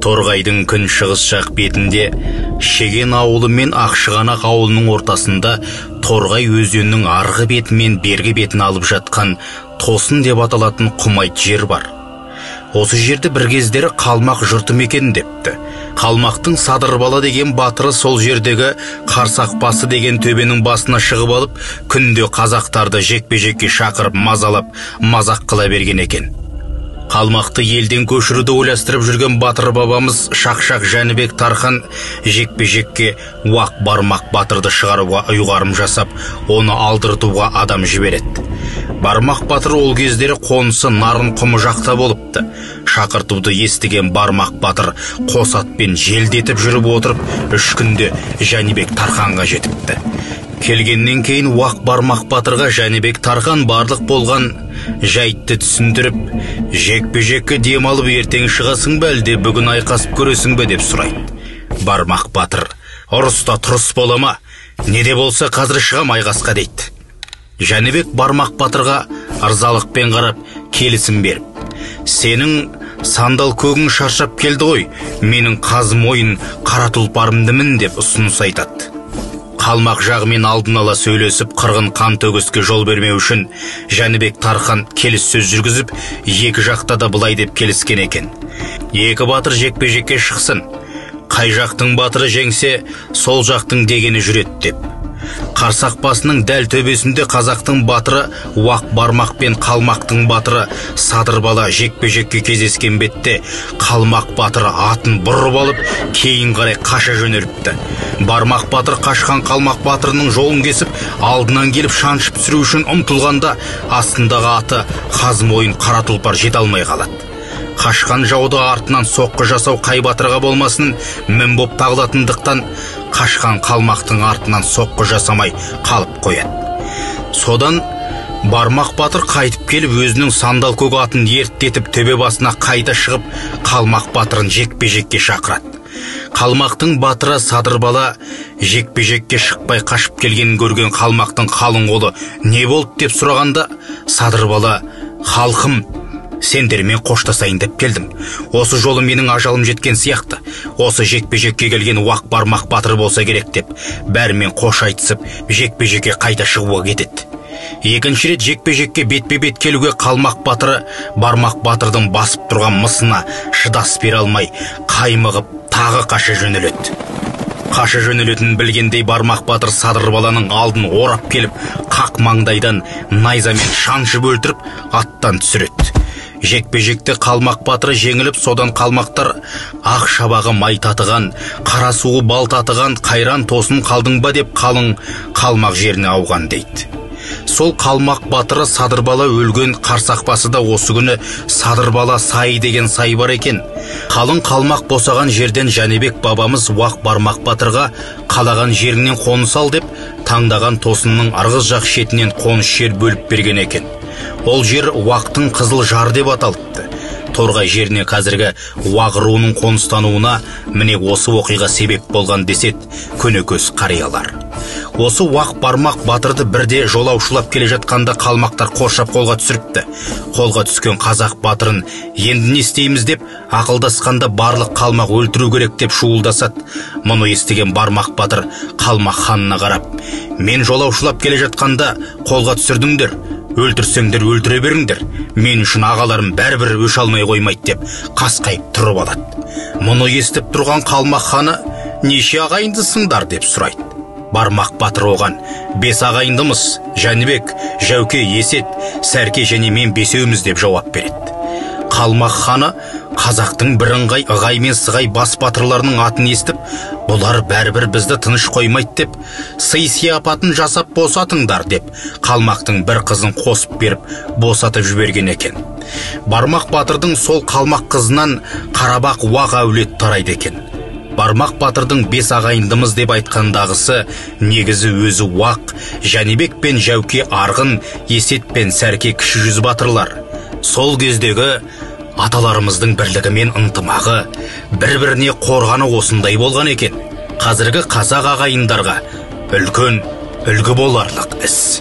Торғайдың күншығыс жақ бетінде Шеген ауылы мен Ақшығанақ ауылының ортасында Торғай өзенінің арғы беті мен бергі бетін алып жатқан Тосын деп аталатын құмайт жер бар. Осы жерді бір кездері Қалмақ жұрты мекен депті. Қалмақтың Садырбала деген батыры сол жердегі Қарсақбасы деген төбенің басына шығып алып, күнде қазақтарды жекпе-жекке шақырып мазалап, мазақ қыла берген екен. Қалмақты елден көшіруді ойластырып жүрген батыр бабамыз Шақшақ Жәнібек Тархан жекпе-жекке Уақ Бармақ батырды шығаруға ұйғарым жасап, оны алдыртуға адам жібереді. Бармақ батыр ол кездері қонысы Нарын құмы жақта болыпты. Шақыртуды естіген Бармақ батыр қос атпен желдетіп жүріп отырып, 3 күнде Жәнібек Тарханға жетіпті. Келгеннен кейін Уақ Бармақ батырға Жәнібек Тархан барлық болған жайтты түсіндіріп, жекпе-жекке дем алып ертең шығасың ба әлде бүгін айқасып көресің бе деп сұрайды. Бармақ батыр: ұрыста тұрыс бола ма? Не де болса қазір шығам айқасқа дейді. Жәнібек Бармақ батырға ырзалықпен қарап келісім беріп: сенің сандал көгің шаршап келді ғой, менің қаз мойын қара тұлпарымды мін деп ұсыныс айтады. Қалмақ жағымен алдын ала сөйлесіп, қырғын қан төгіске жол бермеу үшін Жәнібек Тархан келіс сөз жүргізіп, екі жақта да былай деп келіскен екен: екі батыр жекпе-жекке шықсын, қай жақтың батыры жеңсе, сол жақтың дегені жүреді деп. Қарсақбасының дәл төбесінде қазақтың батыры Уақ Бармақ пен Қалмақтың батыры Садырбала жекпе-жекке кездескен бетте Қалмақ батыры атын бұрып алып, кейін қарай қаша жөнеліпті. Бармақ батыр қашқан Қалмақ батырының жолын кесіп, алдынан келіп шаншып түсіру үшін ұмтылғанда, астындағы аты қаз мойын қара тұлпар жете алмай қалады. Қашқан жауды артынан соққы жасау қай батырға болмасын мін боп тағылатындықтан, қашқан Қалмақтың артынан соққы жасамай қалып қояды. Содан Бармақ батыр қайтып келіп, өзінің сандал көк атын ерттетіп төбе басына қайта шығып, Қалмақ батырын жекпе-жекке шақырады. Қалмақтың батыры Садырбала жекпе-жекке шықпай қашып келгенін көрген Қалмақтың қалың қолы не болды деп сұрағанда, Садырбала: халқым, сендермен қоштасайын деп келдім. Осы жолы менің ажалым жеткен сияқты. Осы жекпе-жекке келген Уақ Бармақ батыр болса керек деп, бәрімен қош айтысып, жекпе-жекке қайта шығуға кетеді. Екінші рет жекпе-жекке бетпе-бет келуге Қалмақ батыры Бармақ батырдың басып тұрған мысына шыдас бере алмай, қаймығып тағы қаша жөнеледі. Қаша жөнелетінін білгендей Бармақ батыр Садырбаланың алдын орап келіп, қақ маңдайдан найзамен шаншып өлтіріп, аттан түсіреді. Жекпе-жекте Қалмақ батыры жеңіліп, содан қалмақтар: ақ шабағы май татыған, қара суы бал татыған Қайран Тосын қалдың ба деп қалың Қалмақ жеріне ауған дейді. Сол Қалмақ батыры Садырбала өлген Қарсақбасы да осы күні Садырбала сайы деген сай бар екен. Қалың Қалмақ босаған жерден Жәнібек бабамыз Уақ Бармақ батырға қалаған жеріңнен қоныс ал деп, таңдаған Тосынның арғыз жақ шетінен қоныс жер бөліп берген екен. Ол жер Уақтың Қызыл Жар деп аталыпты. Торғай жеріне қазіргі Уақ руының қоныстануына міне осы оқиға себеп болған деседі көнекөз қариялар. Осы Уақ Бармақ батырды бірде жолаушылап келе жатқанда қалмақтар қоршап қолға түсіріпті. Қолға түскен қазақ батырын енді не істейміз деп ақылдасқанда, барлық қалмақ өлтіру керек деп шуылдасады. Мұны естіген Бармақ батыр Қалмақ ханына қарап: мен жолаушылап келе жатқанда қолға түсірдіңдер, өлтірсеңдер өлтіре беріңдер, мен үшін ағаларым бәрібір өш алмай қоймайды деп қасқайып тұрып алады. Мұны естіп тұрған Қалмақ ханы: неше ағайындысыңдар деп сұрайды. Бармақ батыр оған: 5 ағайындымыз, Жәнібек, Жәуке, Есет, Сәрке және мен 5-еуміз деп жауап береді. Қалмақ ханы қазақтың бірыңғай ығай мен сығай бас батырларының атын естіп, бұлар бәрібір бізді тыныш қоймайды деп, сый-сияпатын жасап босатыңдар деп, Қалмақтың бір қызын қосып беріп, босатып жіберген екен. Бармақ батырдың сол Қалмақ қызынан Қарабақ Уақ әулет тарайды екен. Бармақ батырдың 5 ағайындымыз деп айтқандағысы негізі өзі Уақ, Жәнібек пен Жәуке арғын, Есет пен Сәрке кіші жүз батырлар. Сол кездегі аталарымыздың бірлігі мен ынтымағы, бір-біріне қорғаны осындай болған екен. Қазіргі қазақ ағайындарға үлкен үлгі боларлық іс.